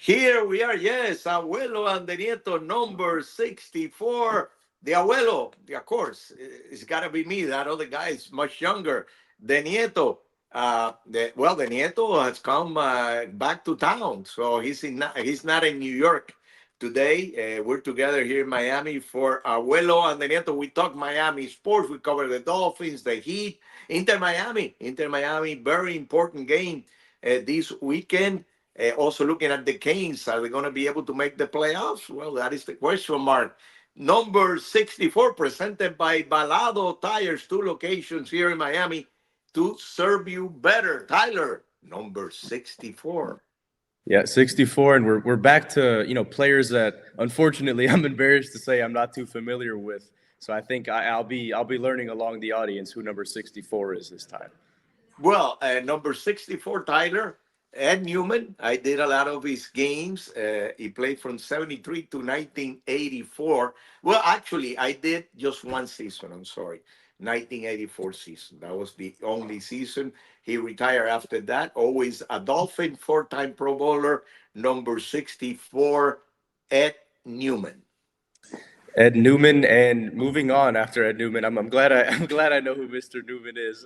Here we are, yes, Abuelo and the Nieto, number 64. The Abuelo, of course, it's got to be me. That other guy is much younger. The Nieto, the Nieto has come back to town, so he's not in New York today. We're together here in Miami for Abuelo and the Nieto. We talk Miami sports. We cover the Dolphins, the Heat, Inter Miami, very important game this weekend. Also looking at the Canes, are they going to be able to make the playoffs? Well, that is the question mark. Number 64, presented by Balo Tires, two locations here in Miami to serve you better. Tyler, number 64. Yeah, 64, and we're back to players that unfortunately I'm embarrassed to say I'm not too familiar with. So I think I'll be learning along the audience who number 64 is this time. Well, number 64, Tyler, Ed Newman. I did a lot of his games. He played from 73 to 1984. Well, actually, I did just one season. I'm sorry. 1984 season. That was the only season. He retired after that. Always a Dolphin, four-time Pro Bowler, number 64, Ed Newman. Ed Newman, and moving on after Ed Newman, I'm glad I'm glad I know who Mr. Newman is.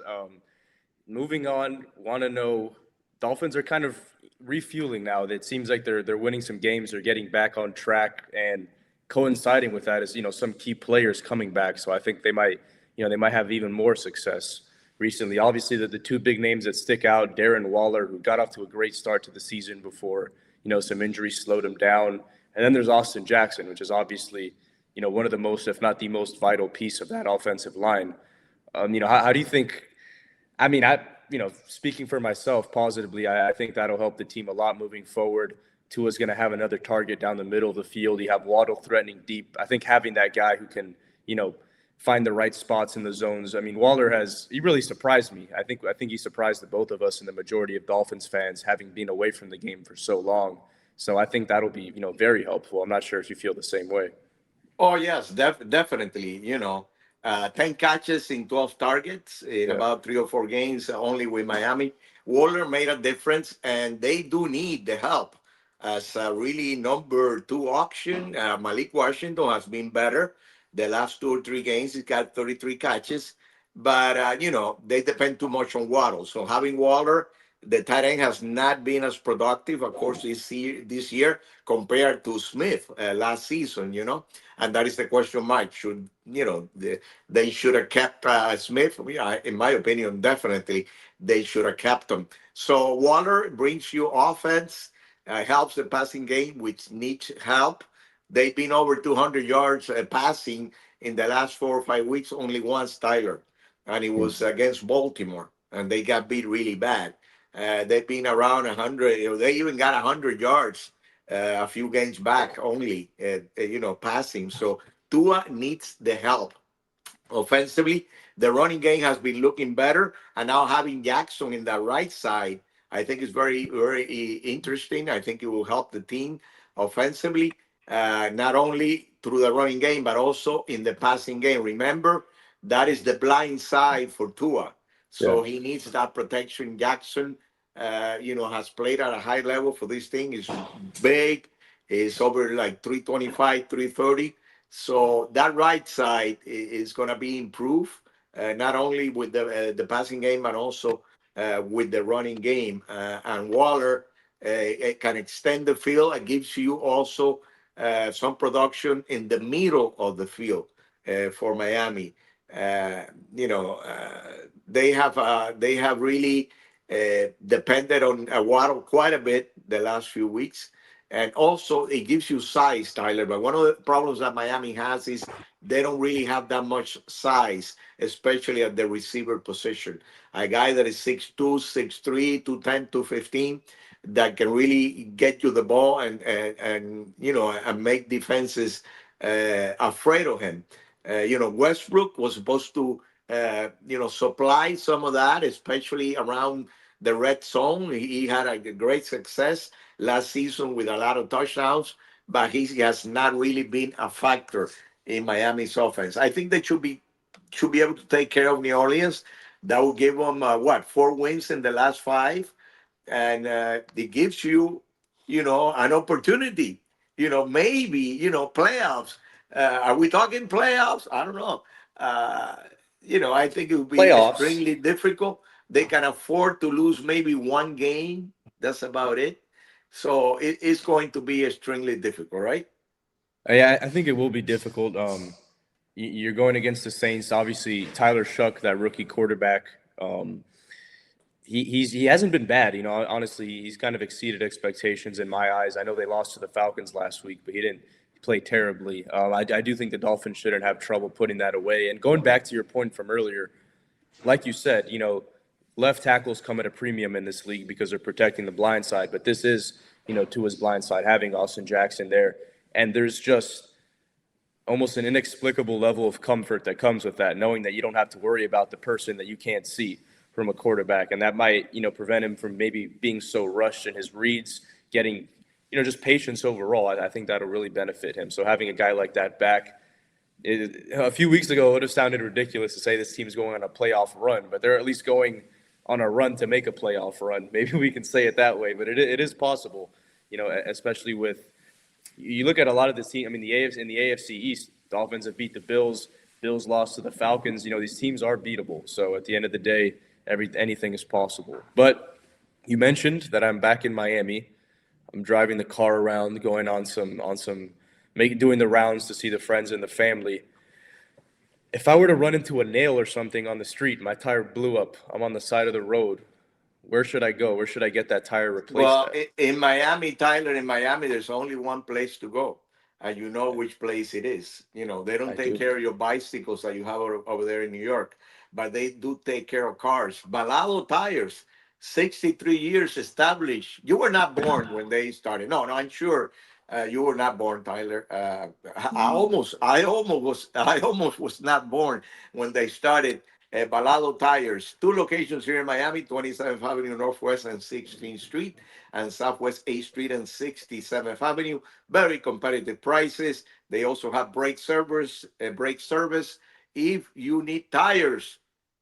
Moving on, want to know Dolphins are kind of refueling now. It seems like they're winning some games, they're getting back on track, and coinciding with that is some key players coming back. So I think they might have even more success recently. Obviously, the two big names that stick out: Darren Waller, who got off to a great start to the season before some injuries slowed him down, and then there's Austin Jackson, which is obviously one of the most, if not the most vital piece of that offensive line. How do you think? I mean, speaking for myself positively, I think that'll help the team a lot moving forward. Tua's going to have another target down the middle of the field. You have Waddle threatening deep. I think having that guy who can, find the right spots in the zones. I mean, he really surprised me. I think he surprised the both of us and the majority of Dolphins fans, having been away from the game for so long. So I think that'll be, very helpful. I'm not sure if you feel the same way. Oh, yes, definitely. 10 catches in 12 targets in Yeah. about 3 or 4 games only with Miami. Waller made a difference, and they do need the help. As a really number two option, Malik Washington has been better. The last 2 or 3 games, he's got 33 catches. But, they depend too much on Waddle. So having Waller, the tight end has not been as productive, of course, this year compared to Smith last season. And that is the question mark. They should have kept Smith? Yeah, in my opinion, definitely they should have kept him. So Waller brings you offense, helps the passing game, which needs help. They've been over 200 yards passing in the last 4 or 5 weeks, only once, Tyler, and it was against Baltimore, and they got beat really bad. They've been around 100. They even got 100 yards a few games back only, passing. So Tua needs the help offensively. The running game has been looking better, and now having Jackson in the right side, I think is very, very interesting. I think it will help the team offensively, not only through the running game, but also in the passing game. Remember, that is the blind side for Tua. Yeah. So he needs that protection. Jackson, has played at a high level for this thing. Is big. Is over like 325, 330. So that right side is going to be improved, not only with the passing game, but also with the running game. And Waller it can extend the field. It gives you also some production in the middle of the field for Miami. Uh, they have really depended on Waddle quite a bit the last few weeks. And also, it gives you size, Tyler. But one of the problems that Miami has is they don't really have that much size, especially at the receiver position. A guy that is 6'2", 6'3", 210, 215, that can really get you the ball and make defenses afraid of him. Westbrook was supposed to supply some of that, especially around the red zone. He had a great success last season with a lot of touchdowns, but he has not really been a factor in Miami's offense. I think they should be able to take care of New Orleans. That will give them 4 wins in the last 5, and it gives you an opportunity. Maybe playoffs. Are we talking playoffs? I don't know. Uh, I think it would be Playoffs. extremely difficult. They can afford to lose maybe one game. That's about it. So it's going to be extremely difficult, right? Yeah, I think it will be difficult. You're going against the Saints. Obviously, Tyler Shuck, that rookie quarterback, um, he hasn't been bad. Honestly, he's kind of exceeded expectations in my eyes. I know they lost to the Falcons last week, but he didn't play terribly. I do think the Dolphins shouldn't have trouble putting that away. And going back to your point from earlier, like you said, left tackles come at a premium in this league because they're protecting the blind side. But this is, to his blind side, having Austin Jackson there. And there's just almost an inexplicable level of comfort that comes with that, knowing that you don't have to worry about the person that you can't see from a quarterback. And that might, prevent him from maybe being so rushed in his reads, getting, just patience overall. I think that'll really benefit him. So having a guy like that back, a few weeks ago, it would have sounded ridiculous to say this team's going on a playoff run, but they're at least going on a run to make a playoff run. Maybe we can say it that way, but it is possible, especially with you look at a lot of this team. I mean, in the AFC East, Dolphins have beat the Bills. Bills lost to the Falcons. These teams are beatable. So at the end of the day, anything is possible. But you mentioned that I'm back in Miami. I'm driving the car around, going doing the rounds to see the friends and the family. If I were to run into a nail or something on the street, my tire blew up, I'm on the side of the road, where should I go? Where should I get that tire replaced Well, at? in Miami, Tyler, in Miami, there's only one place to go, and you know which place it is. They don't I take do. care of your bicycles that you have over there in New York, but they do take care of cars. Balado Tires, 63 years established. You were not born when they started. No, no, I'm sure you were not born, Tyler. I almost was not born when they started. Balado Tires, two locations here in Miami, 27th Avenue Northwest and 16th Street, and Southwest 8th Street and 67th Avenue. Very competitive prices. They also have brake service. If you need tires,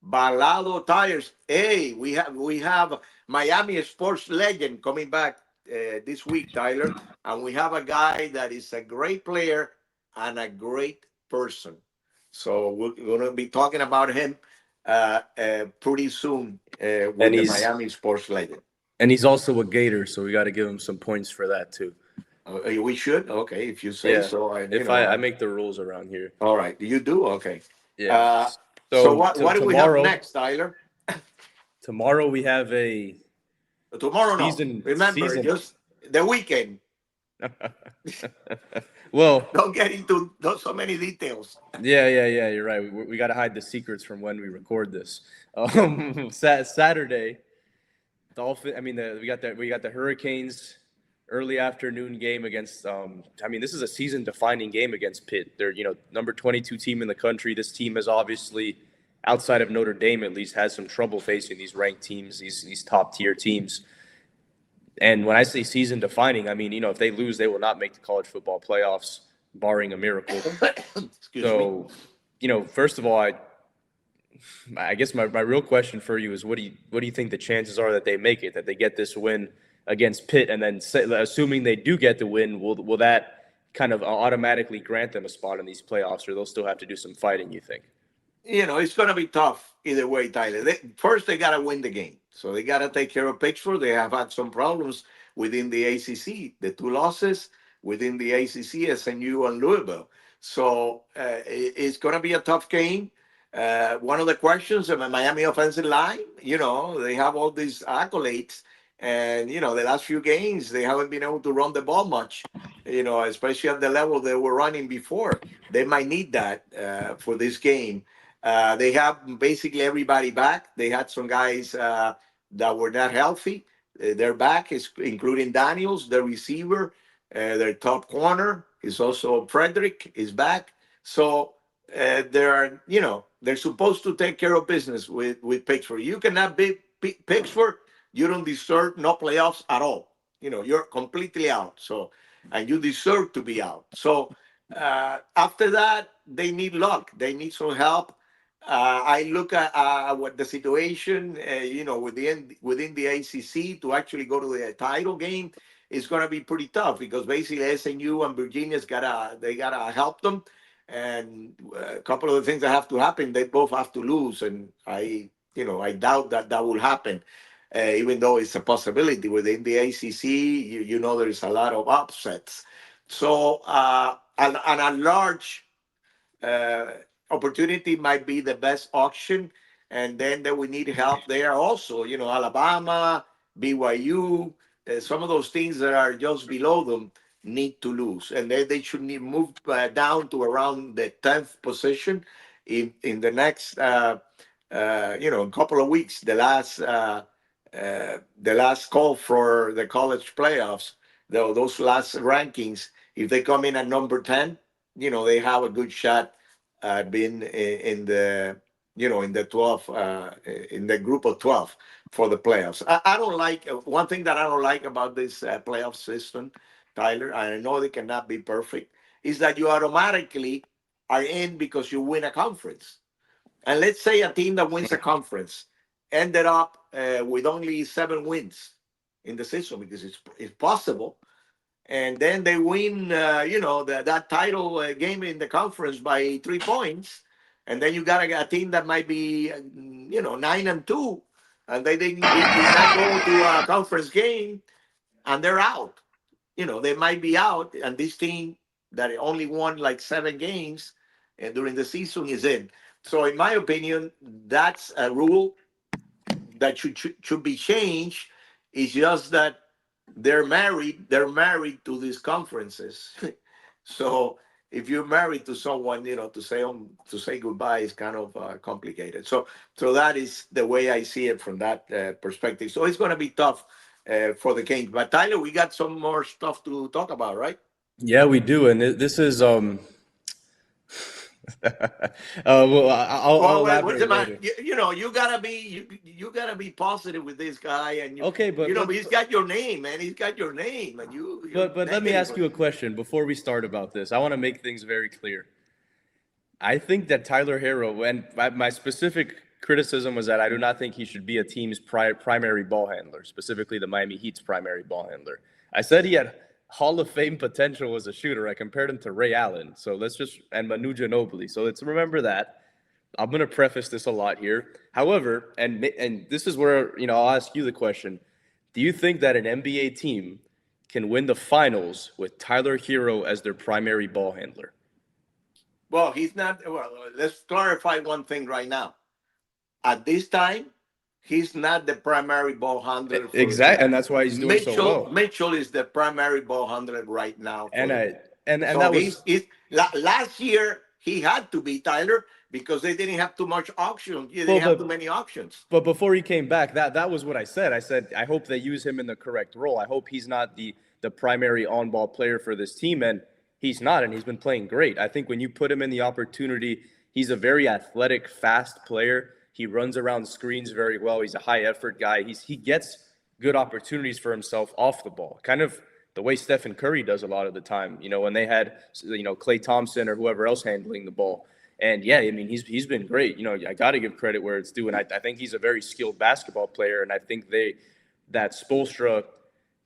Balado Tires. Hey, we have Miami sports legend coming back this week, Tyler, and we have a guy that is a great player and a great person. So we're going to be talking about him pretty soon And with the he's Miami sports legend. and he's also a Gator, so we got to give him some points for that too. We should, okay, if you say Yeah. so. And If I make the rules around here. all right, you do, okay. Yeah. Uh, so So what do we have next, Tyler? tomorrow we have a Tomorrow, no. Remember, season. just the weekend. Well, Don't get into so many details. yeah. You're right. We got to hide the secrets from when we record this. Yeah. Saturday, Dolphin. I mean, we got the Hurricanes early afternoon game against. I mean, this is a season-defining game against Pitt. They're number 22 team in the country. This team has obviously, outside of Notre Dame at least, has some trouble facing these ranked teams, these top-tier teams. And when I say season-defining, I mean if they lose, they will not make the college football playoffs, barring a miracle. Excuse me. So, first of all, I guess my real question for you is what do you think the chances are that they make it, that they get this win against Pitt, and then assuming they do get the win, will that kind of automatically grant them a spot in these playoffs, or they'll still have to do some fighting, you think? It's going to be tough either way, Tyler. First, they got to win the game. So they got to take care of Pittsburgh. They have had some problems within the ACC, the two losses within the ACC, SMU and Louisville. So it's going to be a tough game. One of the questions of the Miami offensive line, they have all these accolades. And, the last few games, they haven't been able to run the ball much, especially at the level they were running before. They might need that for this game. They have basically everybody back. They had some guys that were not healthy. They're back, including Daniels, the receiver. Their top corner is also Frederick is back. So they're supposed to take care of business with Pittsburgh. You cannot beat Pittsburgh. You don't deserve no playoffs at all. You're completely out. So, and you deserve to be out. So after that, they need luck. They need some help. I look at what the situation, within the ACC to actually go to the title game. it's going to be pretty tough because basically SNU and Virginia's gotta help them, and a couple of the things that have to happen, they both have to lose, and I doubt that that will happen. Even though it's a possibility within the ACC, there's a lot of upsets. So, and a large uh, opportunity might be the best auction, and then we need help there also. Alabama, BYU, some of those things that are just below them need to lose, and then they should need move down to around the 10th position in the next a couple of weeks. The last call for the college playoffs, those last rankings, if they come in at number 10, they have a good shot at being in the in the 12 in the group of 12 for the playoffs. I don't like one thing that I don't like about this playoff system, Tyler. I know they cannot be perfect. Is that you automatically are in because you win a conference. And let's say a team that wins a conference ended up with only 7 wins in the season, because it's possible, and then they win, that title game in the conference by 3 points, and then you got a team that might be, 9-2, and they did not go to a conference game, and they're out. They might be out, and this team that only won like 7 games during the season is in. So, in my opinion, that's a rule that should be changed. It's just that they're married. They're married to these conferences. So if you're married to someone, to say goodbye is kind of complicated. So that is the way I see it from that perspective. So it's going to be tough for the Kings. But Tyler, we got some more stuff to talk about, right? Yeah, we do, and this is well, I'll Well, what's the elaborate matter? later. You gotta be positive with this guy, and Okay, but he's got your name, man. He's got your name, and you're but let me negative. ask you a question before we start about this. I want to make things very clear. I think that Tyler Herro, and my specific criticism was that I do not think he should be a team's primary ball handler, specifically the Miami Heat's primary ball handler. I said he had Hall of Fame potential as a shooter. I compared him to Ray Allen. So and Manu Ginobili. So let's remember that. I'm going to preface this a lot here. However, and this is where, I'll ask you the question. Do you think that an NBA team can win the finals with Tyler Herro as their primary ball handler? Well, he's not. Well, let's clarify one thing right now. At this time, he's not the primary ball handler for the Exactly, team. and that's why he's doing so Mitchell well. Mitchell is the primary ball handler right now for And the I team. and So that was last year he had to be Tyler because they didn't have too much auction. They well, didn't have too many auctions. but before he came back, that was what I said. I said I hope they use him in the correct role. I hope he's not the primary on ball player for this team, and he's not, and he's been playing great. I think when you put him in the opportunity, he's a very athletic, fast player. He runs around screens very well. He's a high effort guy. He gets good opportunities for himself off the ball, kind of the way Stephen Curry does a lot of the time. When they had Klay Thompson or whoever else handling the ball. And yeah, I mean he's been great. I got to give credit where it's due, and I think he's a very skilled basketball player. And I think that Spoelstra,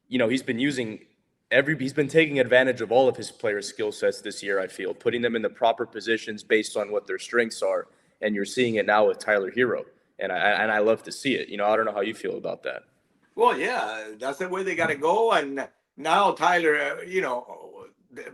he's been he's been taking advantage of all of his players' skill sets this year. I feel putting them in the proper positions based on what their strengths are, and you're seeing it now with Tyler Herro, and I love to see it. I don't know how you feel about that. Well, yeah, that's the way they got to go. And now, Tyler,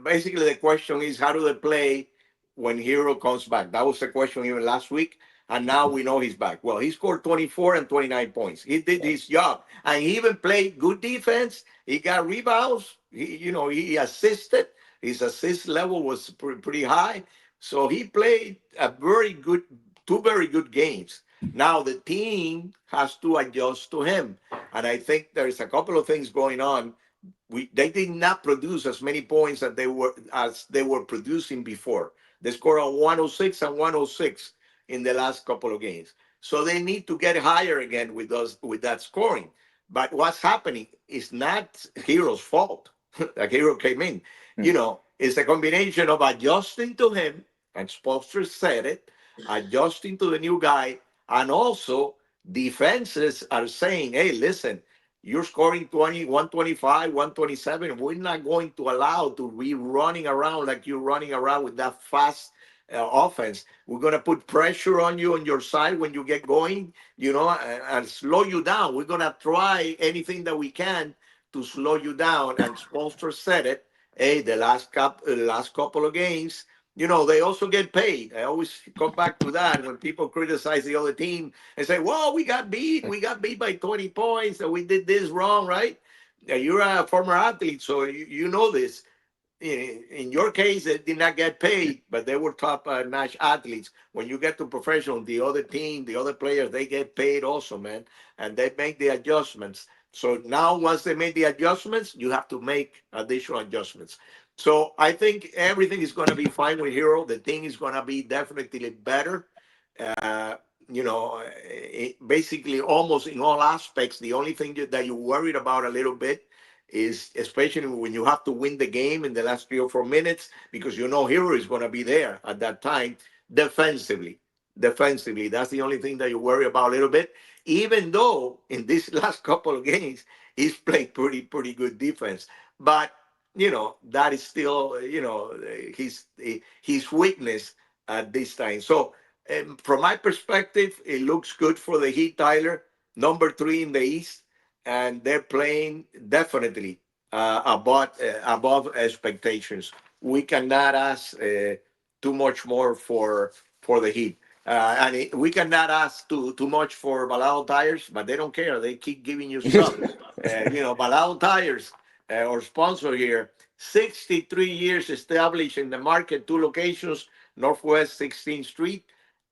basically the question is, how do they play when Hero comes back? That was the question even last week. And now we know he's back. Well, he scored 24 and 29 points. He did his job. And he even played good defense. He got rebounds. He assisted. His assist level was pretty high. So he played two very good games. Now the team has to adjust to him, and I think there's a couple of things going on. They did not produce as many points as they were producing before. They scored on 106 and 106 in the last couple of games. So they need to get higher again with that scoring. But what's happening is not Hero's fault. That Hero came in. It's a combination of adjusting to him, and Spoelstra said it, adjusting to the new guy, and also defenses are saying, hey, listen, You're scoring 20, 125, 127. We're not going to allow to be running around like you're running around with that fast offense. We're going to put pressure on you on your side when you get going, and slow you down. We're going to try anything that we can to slow you down. And sponsor said it. Hey, the last couple of games, they also get paid. I always come back to that when people criticize the other team and say, "Well, we got beat. We got beat by 20 points, and we did this wrong, right?" You're a former athlete, so you know this. In your case, they did not get paid, but they were top notch athletes. When you get to professional, the other team, the other players, they get paid also, man, and they make the adjustments. So now, once they make the adjustments, you have to make additional adjustments. So I think everything is going to be fine with Hero. The thing is going to be definitely better. Uh, Basically, almost in all aspects, the only thing that you're worried about a little bit is especially when you have to win the game in the last 3 or 4 minutes because Hero is going to be there at that time defensively. Defensively, that's the only thing that you worry about a little bit. Even though in this last couple of games he's played pretty good defense, but that is still his weakness at this time. So from my perspective, it looks good for the Heat, Tyler. Number three in the East, and they're playing definitely above expectations. We cannot ask too much more for the Heat. We cannot ask too much for Balo Tires, but they don't care. They keep giving you stuff. Balo Tires, our sponsor here, 63 years established in the market, two locations, Northwest 16th Street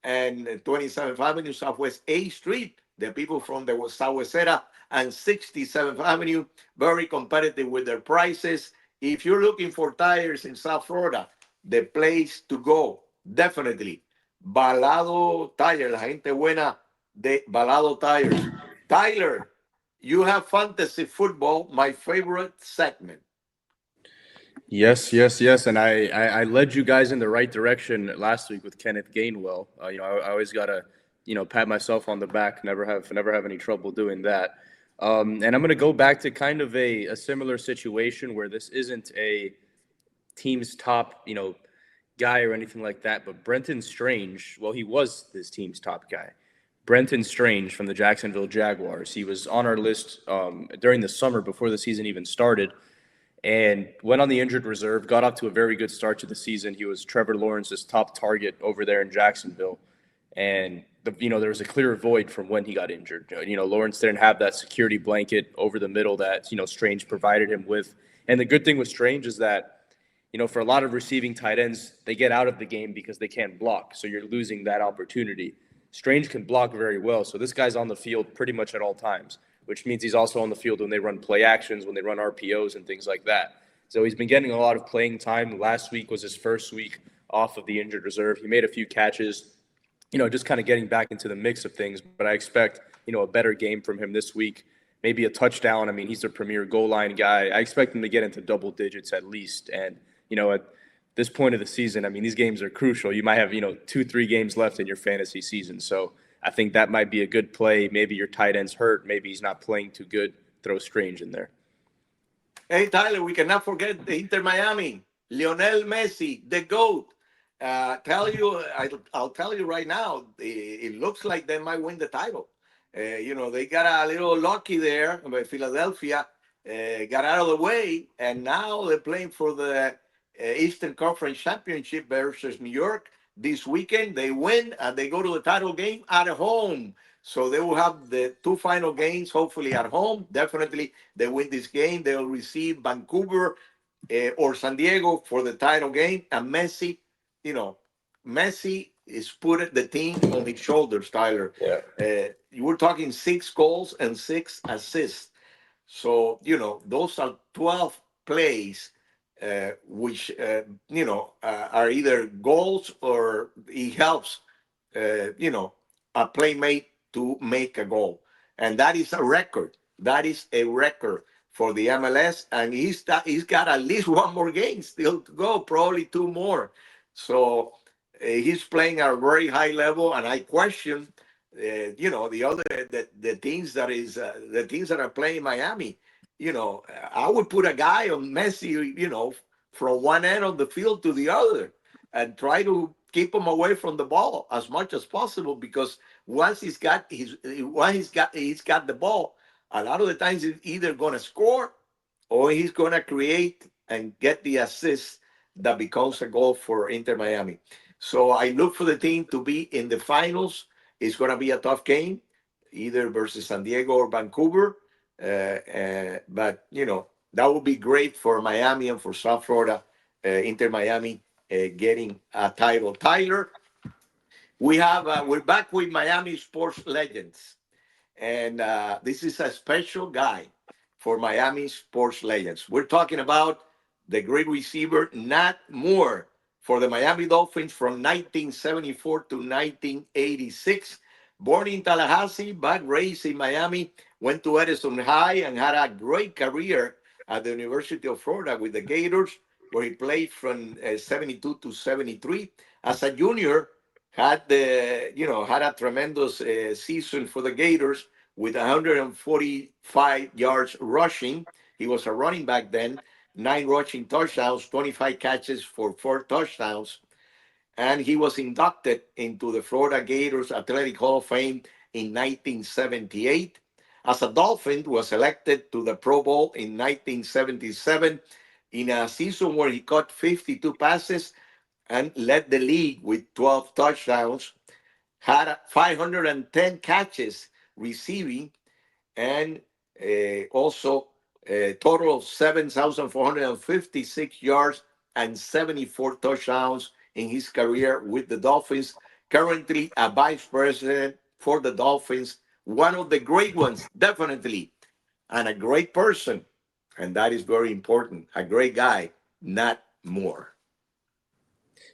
and 27th Avenue, Southwest 8th Street. The people from the Southwest area and 67th Avenue, very competitive with their prices. If you're looking for tires in South Florida, the place to go, definitely. Balado Tires, la gente buena de Balado Tires. Tyler, you have fantasy football, my favorite segment. Yes, yes, yes. And I led you guys in the right direction last week with Kenneth Gainwell. I always gotta, pat myself on the back. Never have any trouble doing that. And I'm gonna go back to kind of a similar situation where this isn't a team's top, guy or anything like that. But Brenton Strange, well, he was this team's top guy. Brenton Strange from the Jacksonville Jaguars. He was on our list during the summer before the season even started and went on the injured reserve, got off to a very good start to the season. He was Trevor Lawrence's top target over there in Jacksonville. And, there was a clear void from when he got injured. Lawrence didn't have that security blanket over the middle that, Strange provided him with. And the good thing with Strange is that, for a lot of receiving tight ends, they get out of the game because they can't block. So you're losing that opportunity. Strange can block very well. So this guy's on the field pretty much at all times, which means he's also on the field when they run play actions, when they run RPOs and things like that. So he's been getting a lot of playing time. Last week was his first week off of the injured reserve. He made a few catches, just kind of getting back into the mix of things. But I expect, a better game from him this week. Maybe a touchdown. I mean, he's a premier goal line guy. I expect him to get into double digits at least. And, at this point of the season, I mean, these games are crucial. You might have, 2, 3 games left in your fantasy season. So I think that might be a good play. Maybe your tight end's hurt. Maybe he's not playing too good. Throw Strange in there. Hey, Tyler, we cannot forget the Inter Miami, Lionel Messi, the GOAT. I'll tell you right now, it looks like they might win the title. They got a little lucky there, but Philadelphia got out of the way, and now they're playing for the Eastern Conference Championship versus New York this weekend. They win, and they go to the title game at home. So they will have the two final games, hopefully at home. Definitely, they win this game. They'll receive Vancouver or San Diego for the title game. And Messi, you know, Messi is put the team on his shoulders, Tyler. Yeah. You were talking 6 goals and 6 assists. So, those are 12 plays, which, are either goals or he helps, a playmate to make a goal. And that is a record. That is a record for the MLS. And he's got at least one more game still to go, probably two more. So he's playing at a very high level. And I question the other the teams that is the teams that are playing Miami. I would put a guy on Messi, from one end of the field to the other, and try to keep him away from the ball as much as possible. Because once he's got the ball, a lot of the times he's either going to score or he's going to create and get the assist that becomes a goal for Inter Miami. So I look for the team to be in the finals. It's going to be a tough game, either versus San Diego or Vancouver. But, that would be great for Miami and for South Florida, Inter Miami getting a title. Tyler, we're back with Miami sports legends. And this is a special guy for Miami sports legends. We're talking about the great receiver Nat Moore for the Miami Dolphins from 1974 to 1986. Born in Tallahassee, but raised in Miami, went to Edison High and had a great career at the University of Florida with the Gators, where he played from 72 to 73. As a junior, had a tremendous season for the Gators with 145 yards rushing. He was a running back then, 9 rushing touchdowns, 25 catches for 4 touchdowns, and he was inducted into the Florida Gators Athletic Hall of Fame in 1978. As a Dolphin, was elected to the Pro Bowl in 1977 in a season where he caught 52 passes and led the league with 12 touchdowns, had 510 catches receiving, and also a total of 7,456 yards and 74 touchdowns in his career with the Dolphins. Currently a vice president for the Dolphins, one of the great ones, definitely, and a great person. And that is very important. A great guy, Nat Moore.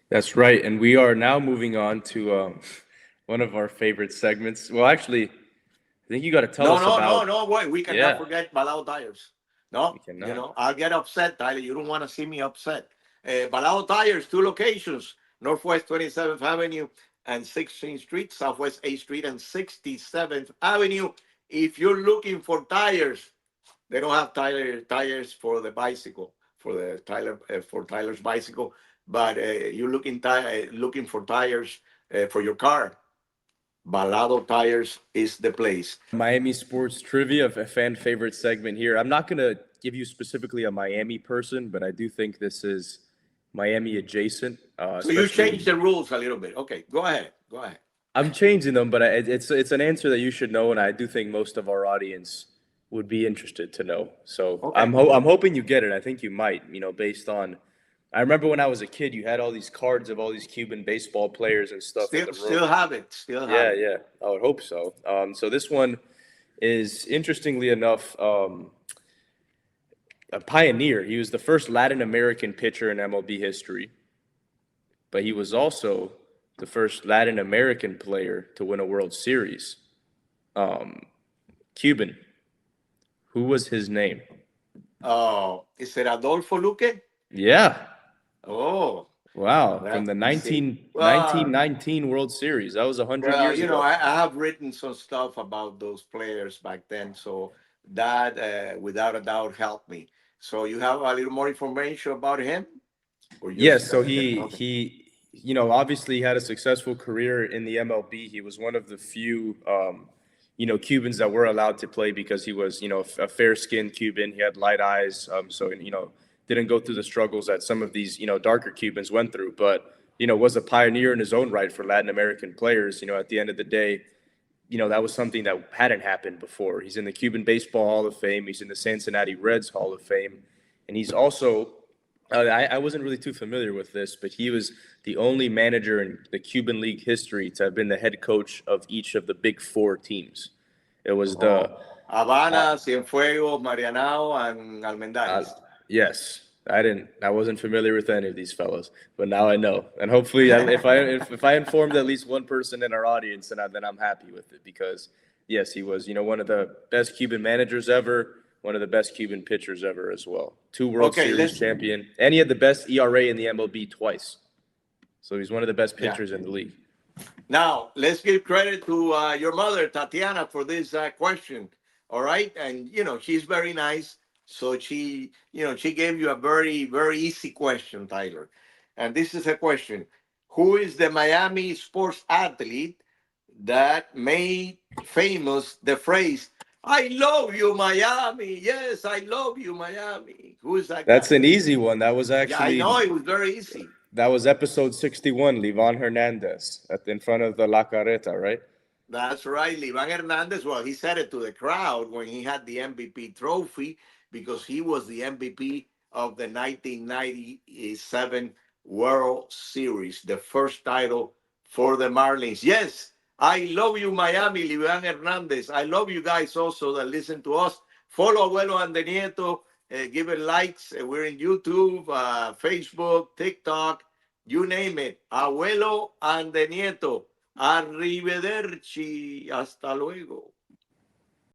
That's right. And we are now moving on to one of our favorite segments. Well, actually, I think you got to tell No, us no, no, about. no. Wait, we cannot Yeah, forget Balo Tires. No, we cannot. I'll get upset, Tyler. You don't want to see me upset. Balo Tires, two locations: Northwest 27th Avenue and 16th Street, Southwest 8th Street and 67th Avenue. If you're looking for tires, they don't have tires for the bicycle, for Tyler's bicycle, but you're looking for tires for your car. Balado Tires is the place. Miami sports trivia, a fan favorite segment here. I'm not going to give you specifically a Miami person, but I do think this is Miami adjacent, So you especially. change the rules a little bit. Okay, go ahead. Go ahead. I'm changing them, but it's an answer that you should know, and I do think most of our audience would be interested to know. So Okay. I'm hoping you get it. I think you might. Based on. I remember when I was a kid, you had all these cards of all these Cuban baseball players and stuff in Still, the room. still have it. Still have Yeah, it. yeah. I would hope so. So this one is interestingly enough a pioneer. He was the first Latin American pitcher in MLB history, but he was also the first Latin American player to win a World Series. Cuban. Who was his name? Oh, is it Adolfo Luque? Yeah. Oh, Wow. From well, the you see. 1919 World Series. That was 100 Well, years ago. I have written some stuff about those players back then, so that without a doubt helped me. So you have a little more information about him, or Yes, just so okay? obviously he had a successful career in the MLB. He was one of the few Cubans that were allowed to play because he was, a fair-skinned Cuban. He had light eyes, so didn't go through the struggles that some of these, darker Cubans went through, but was a pioneer in his own right for Latin American players. At the end of the day, that was something that hadn't happened before. He's in the Cuban Baseball Hall of Fame. He's in the Cincinnati Reds Hall of Fame, and he's also I wasn't really too familiar with this, but he was the only manager in the Cuban League history to have been the head coach of each of the big four teams. It was the Oh, Habana, Cienfuegos, Marianao, and uh, Almendares. yes. I wasn't familiar with any of these fellows, but now I know. And hopefully, if I informed at least one person in our audience, then I'm happy with it because yes, he was one of the best Cuban managers ever, one of the best Cuban pitchers ever as well. Two World Okay, Series let's. champion, and he had the best ERA in the MLB twice. So he's one of the best Yeah. pitchers in the league. Now, let's give credit to your mother, Tatiana, for this question. All right. And, she's very nice. So she gave you a very, very easy question, Tyler. And this is a question: who is the Miami sports athlete that made famous the phrase, I love you, Miami? Yes, I love you, Miami. Who is that That's guy? an easy one. That was Yeah, I actually know it was very easy. that was episode 61, Livon Hernandez, in front of the La Carreta, right? That's right. Livan Hernandez, well, he said it to the crowd when he had the MVP trophy because he was the MVP of the 1997 World Series, the first title for the Marlins. Yes, I love you, Miami, Livan Hernandez. I love you guys also that listen to us. Follow Abuelo and the Nieto. Give it likes. We're in YouTube, Facebook, TikTok, you name it. Abuelo and the Nieto. Arrivederci. Hasta luego.